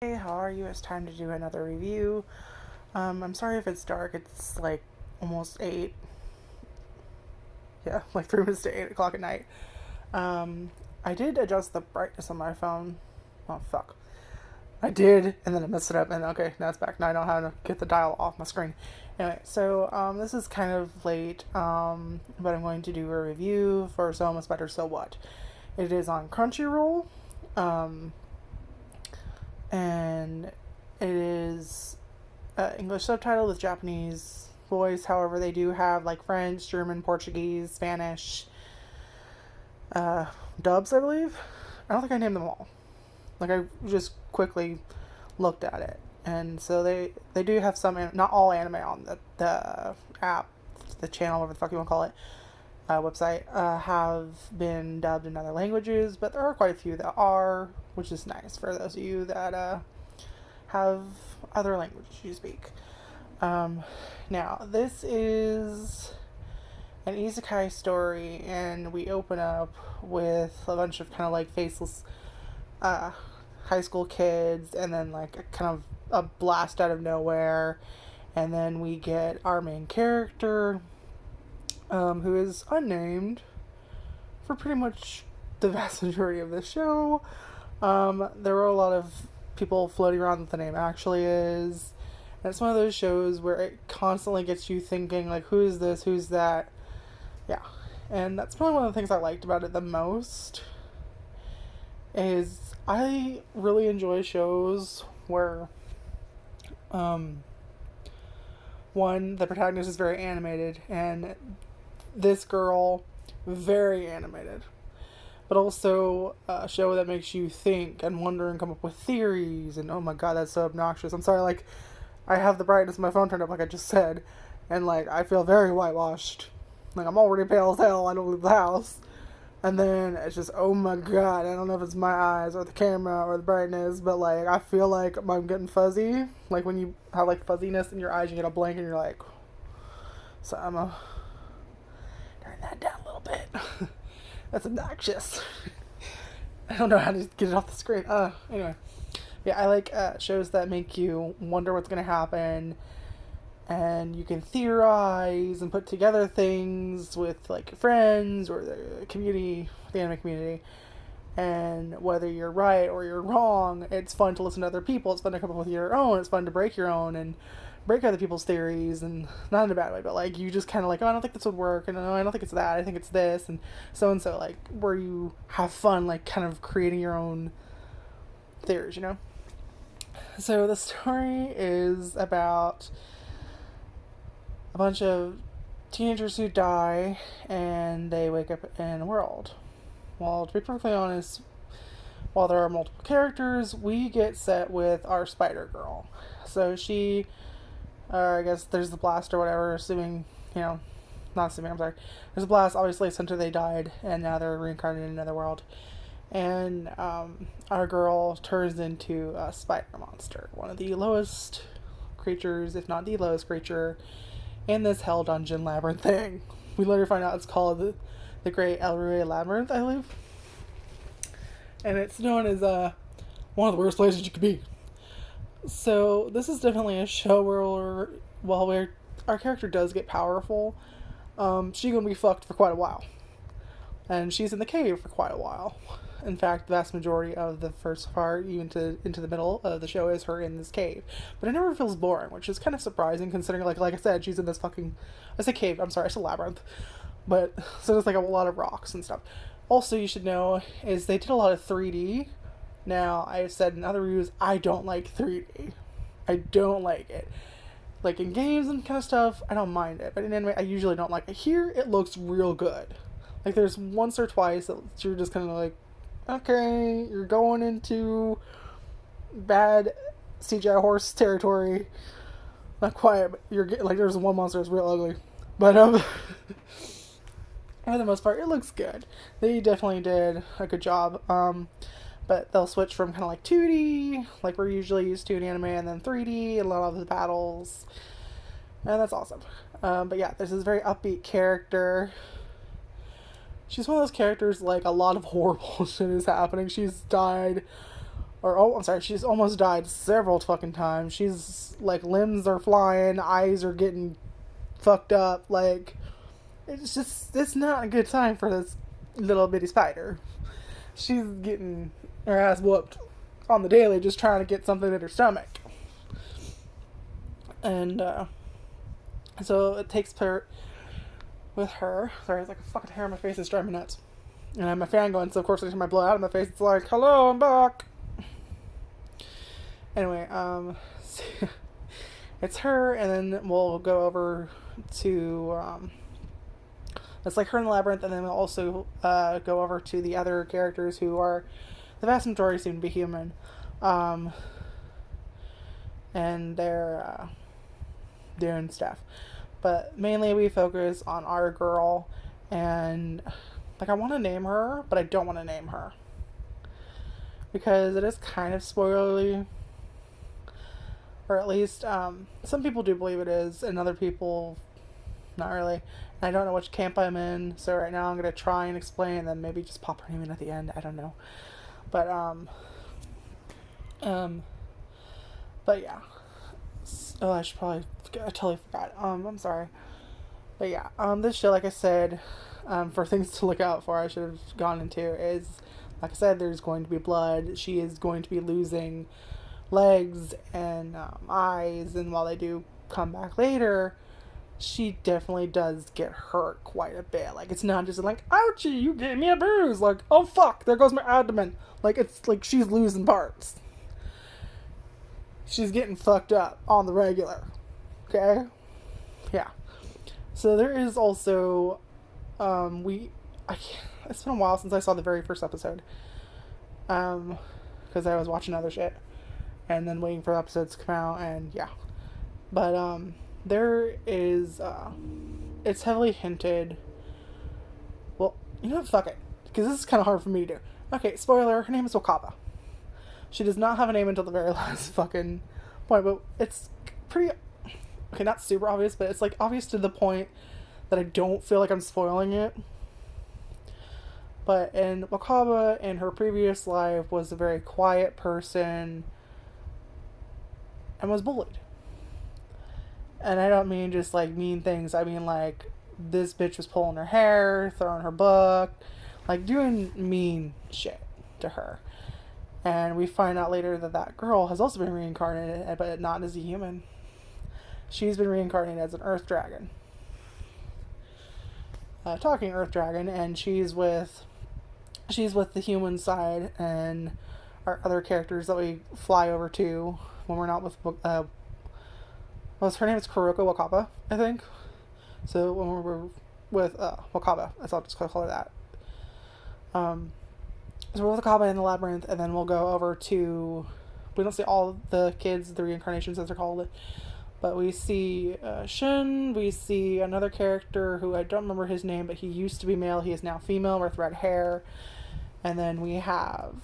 Hey, how are you? It's time to do another review. I'm sorry if it's dark. It's like almost 8. Yeah, like 3 minutes to 8 o'clock at night. I did adjust the brightness on my phone. Oh, fuck. I did, and then I messed it up, and okay, now it's back. Now I know how to get the dial off my screen. Anyway, so this is kind of late, but I'm going to do a review for So Much Better, So What. It is on Crunchyroll. Um, and it is English subtitle with Japanese voice. However, they do have like French, German, Portuguese, Spanish dubs, I believe. I don't think I named them all. Like I just quickly looked at it, and so they do have some, not all anime on the app, the channel, whatever the fuck you want to call it, website, have been dubbed in other languages, but there are quite a few that are, which is nice for those of you that have other languages you speak. Now, this is an isekai story, and we open up with a bunch of kind of like faceless high school kids, and then like a kind of a blast out of nowhere, and then we get our main character, who is unnamed for pretty much the vast majority of the show. There were a lot of people floating around what the name actually is. And it's one of those shows where it constantly gets you thinking, like, who is this? Who's that? Yeah. And that's probably one of the things I liked about it the most. Is I really enjoy shows where, one, the protagonist is very animated, and this girl, very animated. But also a show that makes you think and wonder and come up with theories. And oh my god, that's so obnoxious. I'm sorry, like, I have the brightness of my phone turned up, like I just said, and like I feel very whitewashed. Like I'm already pale as hell. I don't leave the house, and then it's just oh my god. I don't know if it's my eyes or the camera or the brightness, but like I feel like I'm getting fuzzy. Like when you have like fuzziness in your eyes, you get a blank, and you're like, so I'm gonna turn that down a little bit. That's obnoxious. I don't know how to get it off the screen. Anyway. Yeah, I like shows that make you wonder what's going to happen, and you can theorize and put together things with like your friends or the community, the anime community, and whether you're right or you're wrong, it's fun to listen to other people. It's fun to come up with your own. It's fun to break your own and break other people's theories, and not in a bad way, but like you just kind of like, oh, I don't think this would work, and oh, I don't think it's that. I think it's this, and so, like where you have fun, like kind of creating your own theories, you know. So the story is about a bunch of teenagers who die, and they wake up in a world. Well, to be perfectly honest, while there are multiple characters, we get set with our Spider Girl. So she, I guess there's the blast or whatever, assuming, not assuming, I'm sorry. There's a blast, obviously, since they died, and now they're reincarnated in another world. And our girl turns into a spider monster, one of the lowest creatures, if not the lowest creature, in this hell dungeon labyrinth thing. We later find out it's called the Great Elroy Labyrinth, I believe. And it's known as one of the worst places you could be. So this is definitely a show where, while our character does get powerful, she's gonna be fucked for quite a while. And she's in the cave for quite a while. In fact, the vast majority of the first part, even into the middle of the show, is her in this cave. But it never feels boring, which is kind of surprising considering, like I said, she's in this fucking... I say cave, I'm sorry, I said labyrinth. But, so there's like a lot of rocks and stuff. Also, you should know, is they did a lot of 3D. Now, I've said in other reviews, I don't like 3D. I don't like it. Like, in games and kind of stuff, I don't mind it. But in anime, I usually don't like it. Here, it looks real good. Like, there's once or twice that you're just kind of like, okay, you're going into bad CGI horse territory. Not quite, but you're like, there's one monster that's real ugly. But, for the most part, it looks good. They definitely did a good job. But they'll switch from kind of like 2D, like we're usually used to in anime, and then 3D, and a lot of the battles. And that's awesome. But yeah, there's this very upbeat character. She's one of those characters, like, a lot of horrible shit is happening. She's died or oh, I'm sorry, she's almost died several fucking times. She's like, limbs are flying, eyes are getting fucked up. Like, it's not a good time for this little bitty spider. She's getting her ass whooped on the daily, just trying to get something in her stomach. And so it takes part with her. Sorry, it's like a fucking hair on my face is driving me nuts. And I have my fan going, so of course I turn my blood out of my face. It's like, hello, I'm back. Anyway, it's her, and then we'll go over to it's like her in the labyrinth, and then we'll also go over to the other characters who are, the vast majority seem to be human, and they're doing stuff, but mainly we focus on our girl, and like, I want to name her, but I don't want to name her because it is kind of spoilery. Or at least, some people do believe it is, and other people, not really. And I don't know which camp I'm in, so right now I'm going to try and explain, and then maybe just pop her name in at the end. I don't know. But yeah. Oh, I should probably, I totally forgot. I'm sorry. But yeah, this show, like I said, for things to look out for, I should have gone into, is, like I said, there's going to be blood. She is going to be losing legs and eyes, and while they do come back later, she definitely does get hurt quite a bit. Like, it's not just like, ouchie, you gave me a bruise, like, oh fuck, there goes my abdomen. Like, it's like she's losing parts. She's getting fucked up on the regular. Okay? Yeah. So there is also it's been a while since I saw the very first episode, because I was watching other shit and then waiting for episodes to come out, and yeah. But there is it's heavily hinted. Well, you know what, fuck it, because this is kind of hard for me to do. Okay, spoiler, her name is Wakaba. She does not have a name until the very last fucking point, but it's pretty, okay, not super obvious, but it's like obvious to the point that I don't feel like I'm spoiling it. But in Wakaba, in her previous life, was a very quiet person and was bullied. And I don't mean just like mean things. I mean like, this bitch was pulling her hair, throwing her book, like doing mean shit to her. And we find out later that that girl has also been reincarnated, but not as a human. She's been reincarnated as an earth dragon. Talking earth dragon, and she's with the human side, and our other characters that we fly over to when we're not with her name is Kuroko Wakaba, I think. So when we're with Wakaba, I'll just call her that. So we're with Wakaba in the labyrinth, and then we'll go over to, we don't see all the kids, the reincarnations as they're called, but we see Shun, we see another character who I don't remember his name, but he used to be male, he is now female with red hair. And then we have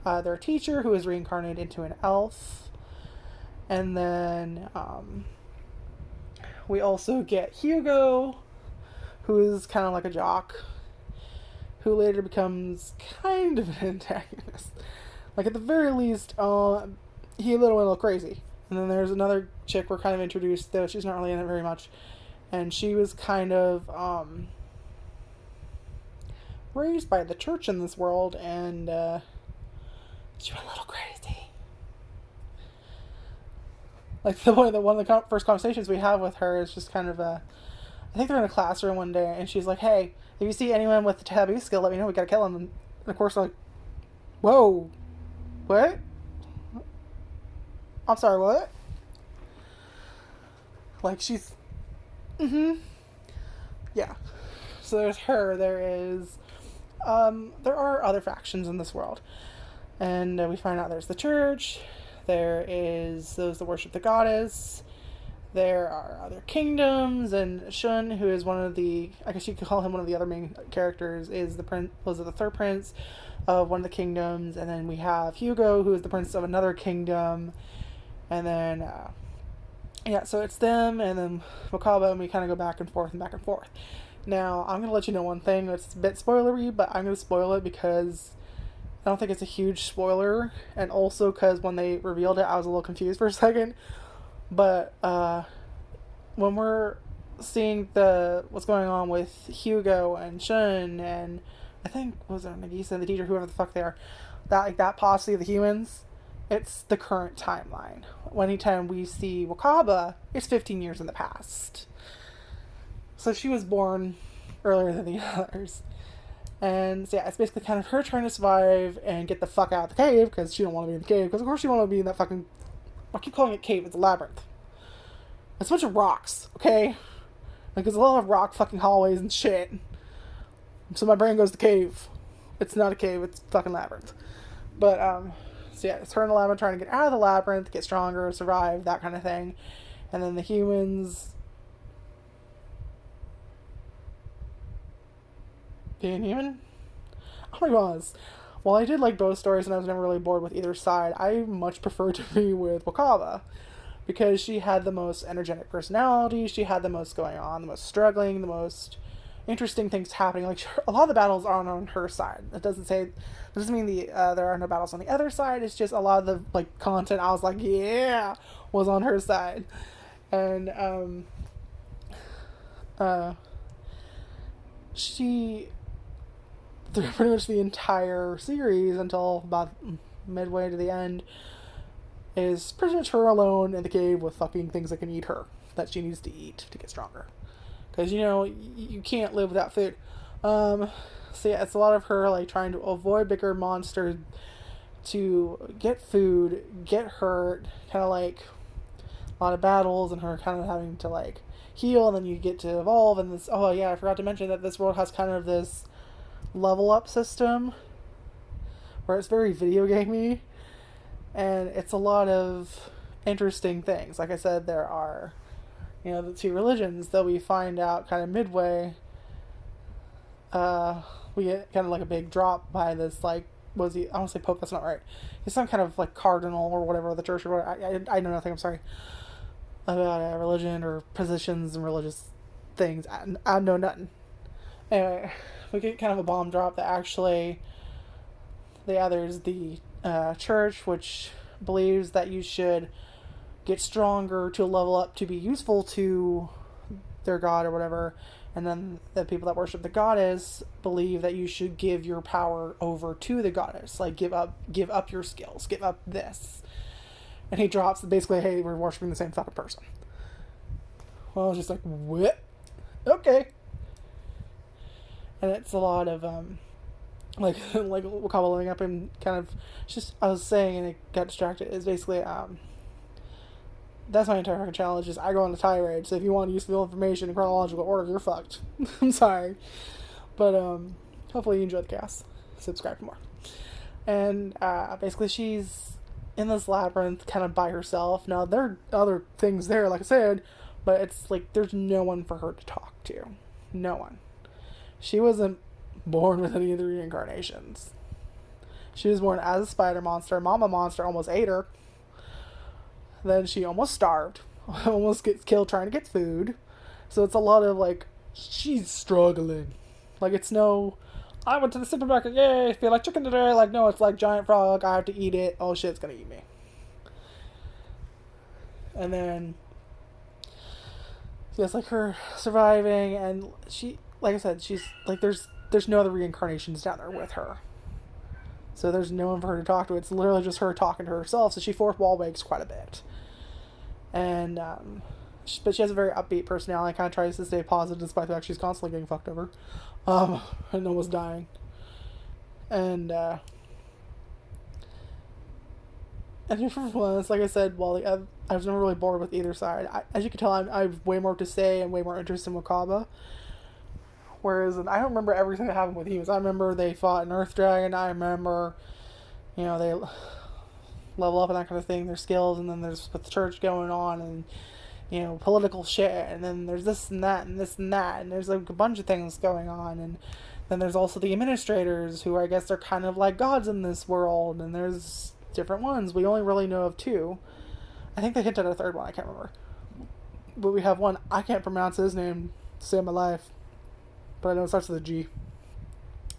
their teacher, who is reincarnated into an elf. And then we also get Hugo, who is kind of like a jock, who later becomes kind of an antagonist. Like, at the very least, he went a little crazy. And then there's another chick we're kind of introduced, though she's not really in it very much. And she was kind of raised by the church in this world, and she went a little crazy. Like, one of the first conversations we have with her is just kind of I think they're in a classroom one day, and she's like, hey, if you see anyone with the taboo skill, let me know, we gotta kill them. And of course, like, whoa, what? I'm sorry, what? Like, she's, yeah. So there's her, there is, there are other factions in this world. And we find out there's the church, there is those that worship the goddess, there are other kingdoms, and Shun, who is one of the, I guess you could call him one of the other main characters, is the third prince of one of the kingdoms. And then we have Hugo, who is the prince of another kingdom. And then, yeah, so it's them, and then Wakaba, and we kind of go back and forth and back and forth. Now, I'm going to let you know one thing that's a bit spoilery, but I'm going to spoil it because I don't think it's a huge spoiler, and also because when they revealed it, I was a little confused for a second. But when we're seeing what's going on with Hugo and Shun and I think was it Nagisa and the teacher, whoever the fuck they are, that posse of the humans, it's the current timeline. Anytime we see Wakaba, it's 15 years in the past. So she was born earlier than the others. And so yeah, it's basically kind of her trying to survive and get the fuck out of the cave, because she don't want to be in the cave, because of course she want to be in that fucking, I keep calling it cave, it's a labyrinth. It's a bunch of rocks, okay? Like, there's a lot of rock fucking hallways and shit. So my brain goes to cave. It's not a cave, it's a fucking labyrinth. But, so yeah, it's her in the labyrinth trying to get out of the labyrinth, get stronger, survive, that kind of thing. And then the humans being human? Oh my god. While I did like both stories and I was never really bored with either side, I much preferred to be with Wakaba. Because she had the most energetic personality, she had the most going on, the most struggling, the most interesting things happening. Like, a lot of the battles are on her side. It doesn't mean there are no battles on the other side. It's just a lot of the, like, content I was like, yeah, was on her side. And, she, through pretty much the entire series until about midway to the end, is pretty much her alone in the cave with fucking things that can eat her, that she needs to eat to get stronger. Because, you can't live without food. So yeah, it's a lot of her, like, trying to avoid bigger monsters to get food, get hurt, kind of like a lot of battles, and her kind of having to, like, heal, and then you get to evolve, and this, oh yeah, I forgot to mention that this world has kind of this level up system, where it's very video gamey. And it's a lot of interesting things. Like I said, there are, the two religions that we find out kind of midway. We get kind of like a big drop by this, like, was he, I don't say Pope, that's not right. He's some kind of, like, cardinal or whatever of the church or whatever. I know nothing, I'm sorry, about religion or positions and religious things. I know nothing. Anyway, we get kind of a bomb drop that actually, there's the church, which believes that you should get stronger to level up to be useful to their god or whatever, and then the people that worship the goddess believe that you should give your power over to the goddess, like give up your skills, give up this. And he drops basically, hey, we're worshiping the same fucking person. Well, I was just like, what? Okay. And it's a lot of like Wakaba living up and kind of just, I was saying and it got distracted, is basically that's my entire fucking challenge, is I go on a tirade, so if you want useful information in chronological order, you're fucked. I'm sorry. But hopefully you enjoyed the cast. Subscribe for more. And basically she's in this labyrinth kind of by herself. Now there are other things there, like I said, but it's like there's no one for her to talk to. No one. She wasn't born with any of the reincarnations. She was born as a spider monster. Mama monster almost ate her. Then she almost starved. Almost gets killed trying to get food. So it's a lot of, like, she's struggling. Like, it's no, I went to the supermarket, yay, feel like chicken today. Like, no, it's like giant frog, I have to eat it. Oh shit, it's gonna eat me. And then it's like her surviving, and she, like I said, she's like, there's no other reincarnations down there with her. So there's no one for her to talk to. It's literally just her talking to herself. So she fourth wall breaks quite a bit. And, but she has a very upbeat personality. Kind of tries to stay positive despite the fact she's constantly getting fucked over. And almost dying. And for once, like I said, while I was never really bored with either side. As you can tell, I have way more to say and way more interest in Wakaba. Whereas, I don't remember everything that happened with humans. I remember they fought an Earth Dragon. I remember, they level up and that kind of thing, their skills. And then there's with the church going on and, political shit. And then there's this and that and this and that. And there's like a bunch of things going on. And then there's also the administrators who I guess they're kind of like gods in this world. And there's different ones. We only really know of two. I think they hinted at a third one. I can't remember. But we have one. I can't pronounce his name to save my life. But I know it starts with a G.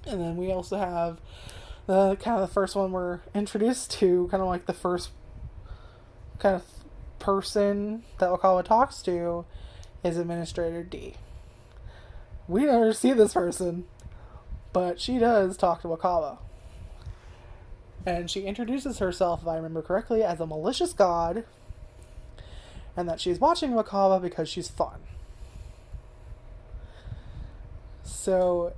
And then we also have the kind of the first one we're introduced to, kind of like the first kind of person that Wakawa talks to, is Administrator D. We never see this person, but she does talk to Wakawa. And she introduces herself, if I remember correctly, as a malicious god, and that she's watching Wakawa because she's fun. So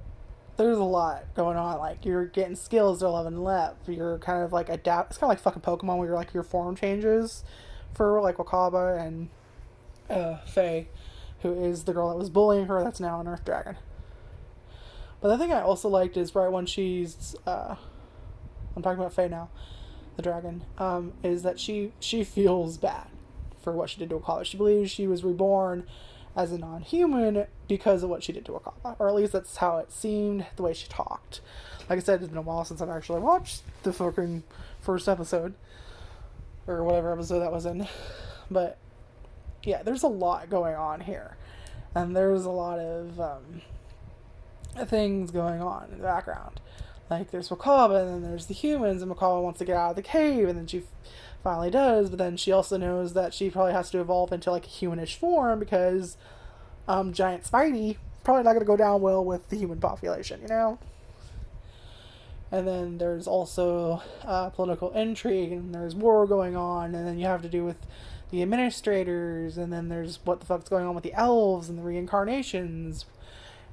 there's a lot going on. Like, you're getting skills to 11 left. You're kind of like it's kind of like fucking Pokemon, where you're like your form changes for like Wakaba and Faye, who is the girl that was bullying her, that's now an Earth Dragon. But the thing I also liked is right when she's I'm talking about Faye now, the dragon, is that she feels bad for what she did to Wakaba. She believes she was reborn as a non-human because of what she did to Wakaba, or at least that's how it seemed, the way she talked. Like I said, it's been a while since I've actually watched the fucking first episode, or whatever episode that was in, but yeah, there's a lot going on here, and there's a lot of things going on in the background. Like, there's Wakaba, and then there's the humans, and Wakaba wants to get out of the cave, and then she finally does, but then she also knows that she probably has to evolve into, like, a humanish form, because Giant Spidey probably not going to go down well with the human population, you know? And then there's also political intrigue, and there's war going on, and then you have to do with the administrators, and then there's what the fuck's going on with the elves and the reincarnations,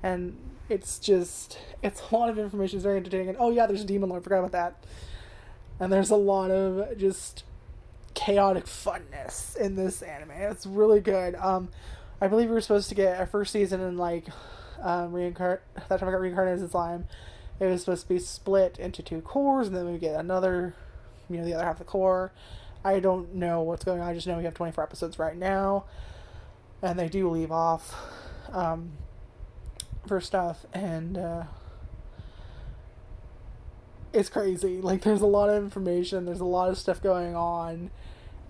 and it's a lot of information. It's very entertaining. And oh yeah, there's a Demon Lord, forgot about that. And there's a lot of just chaotic funness in this anime. It's really good. I believe we were supposed to get our first season in like that time I got reincarnated as slime. It was supposed to be split into 2 cores, and then we get another, the other half of the core. I don't know what's going on. I just know we have 24 episodes right now, and they do leave off for stuff, and it's crazy. Like, there's a lot of information, there's a lot of stuff going on,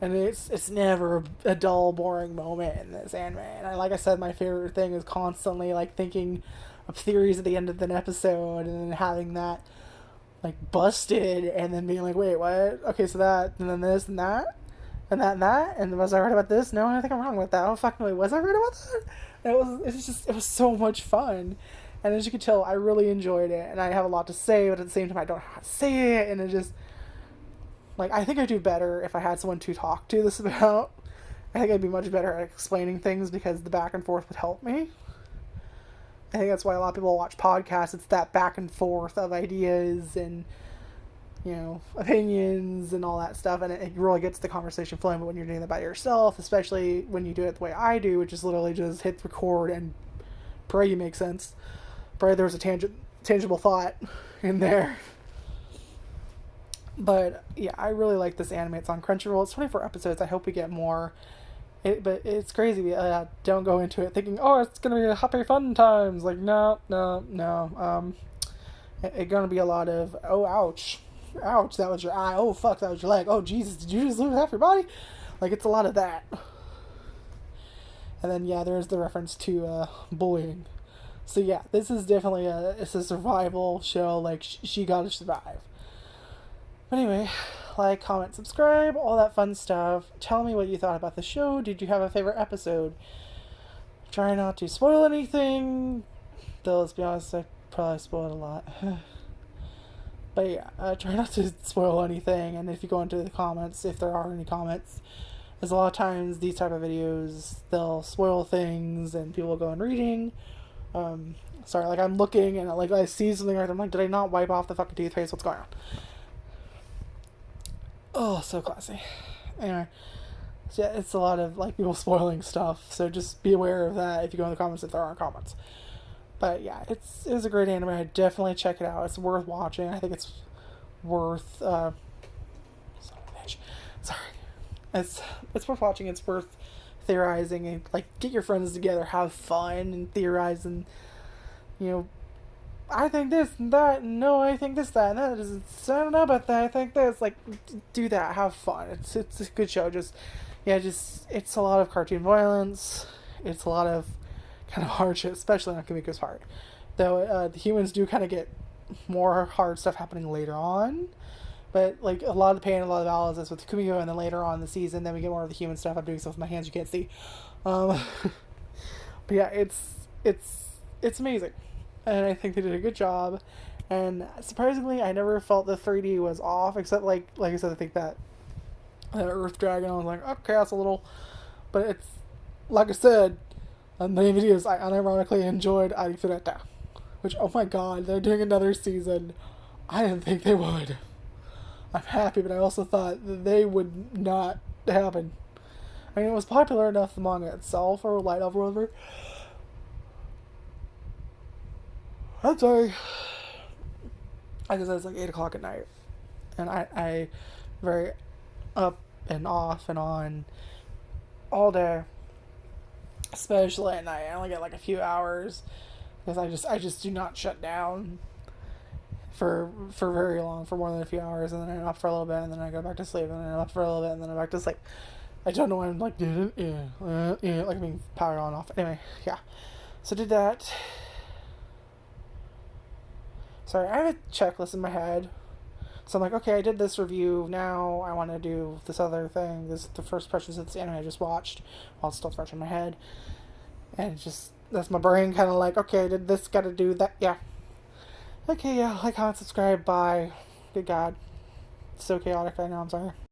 and it's never a dull, boring moment in this anime. And like I said, my favorite thing is constantly like thinking of theories at the end of an episode, and then having that like busted, and then being like, wait, what? Okay, so that, and then this and that, and that and that, and was I right about this? No, I think I'm wrong about that. Oh fuck, no, was I right about that? And it was so much fun, and as you can tell, I really enjoyed it, and I have a lot to say, but at the same time, I don't know how to say it, and it just, like, I think I'd do better if I had someone to talk to this about. I think I'd be much better at explaining things, because the back and forth would help me. I think that's why a lot of people watch podcasts. It's that back and forth of ideas and, opinions and all that stuff, and it really gets the conversation flowing. But when you're doing that by yourself, especially when you do it the way I do, which is literally just hit record and pray you make sense, pray there's a tangible thought in there. But yeah, I really like this anime. It's on Crunchyroll. It's 24 episodes. I hope we get more. But it's crazy. We don't go into it thinking, oh, it's gonna be happy fun times. Like, no. It's gonna be a lot of, oh, ouch, that was your eye. Oh, fuck, that was your leg. Oh, Jesus, did you just lose half your body? Like, it's a lot of that. And then yeah, there's the reference to bullying. So yeah, this is definitely it's a survival show. Like, she gotta survive. But anyway, like, comment, subscribe, all that fun stuff. Tell me what you thought about the show. Did you have a favorite episode? Try not to spoil anything. Though, let's be honest, I probably spoiled a lot. But yeah, try not to spoil anything. And if you go into the comments, if there are any comments, there's a lot of times these type of videos, they'll spoil things and people will go on reading. Sorry, like, I'm looking and like I see something right, I'm like, did I not wipe off the fucking toothpaste? What's going on? Oh, so classy. Anyway, so yeah, it's a lot of like people spoiling stuff, so just be aware of that if you go in the comments, if there aren't comments. But yeah, it's a great anime. I definitely check it out. It's worth watching. I think it's worth it's worth watching. It's worth theorizing, and like, get your friends together, have fun, and theorize, and I think this and that, and no, I think this, that, and that. I don't know about that. I think this. Like, do that. Have fun. It's a good show. It's a lot of cartoon violence. It's a lot of kind of hard shit, especially on Kimiko's part. Though the humans do kind of get more hard stuff happening later on. But like a lot of the pain, a lot of the battles is with Kumiko, and then later on in the season, then we get more of the human stuff. I'm doing stuff with my hands you can't see. Um, but yeah, it's amazing, and I think they did a good job. And surprisingly, I never felt the 3D was off, except like I said, I think that Earth Dragon, I was like, okay, that's a little, but it's like I said, on many videos, I unironically enjoyed Arifureta, which, oh my god, they're doing another season. I didn't think they would. I'm happy, but I also thought that they would not happen. I mean, it was popular enough, the manga itself, or light novel, or whatever. I'm sorry. Like I said, it's like 8 o'clock at night. And I very up and off and on all day. Especially at night. I only get like a few hours. Because I just do not shut down for very long, for more than a few hours, and then I'm up for a little bit, and then I go back to sleep, and then I'm up for a little bit, and then I'm back to sleep. I don't know why I'm like, like I'm being powered on and off. Anyway, yeah. So did that. Sorry, I have a checklist in my head. So I'm like, okay, I did this review. Now I want to do this other thing. This is the first impressions of this anime I just watched, while it's still fresh in my head. And it's just, that's my brain kind of like, okay, I did this, gotta do that. Yeah. Okay, yeah, like, comment, subscribe, bye. Good God. It's so chaotic right now, I'm sorry.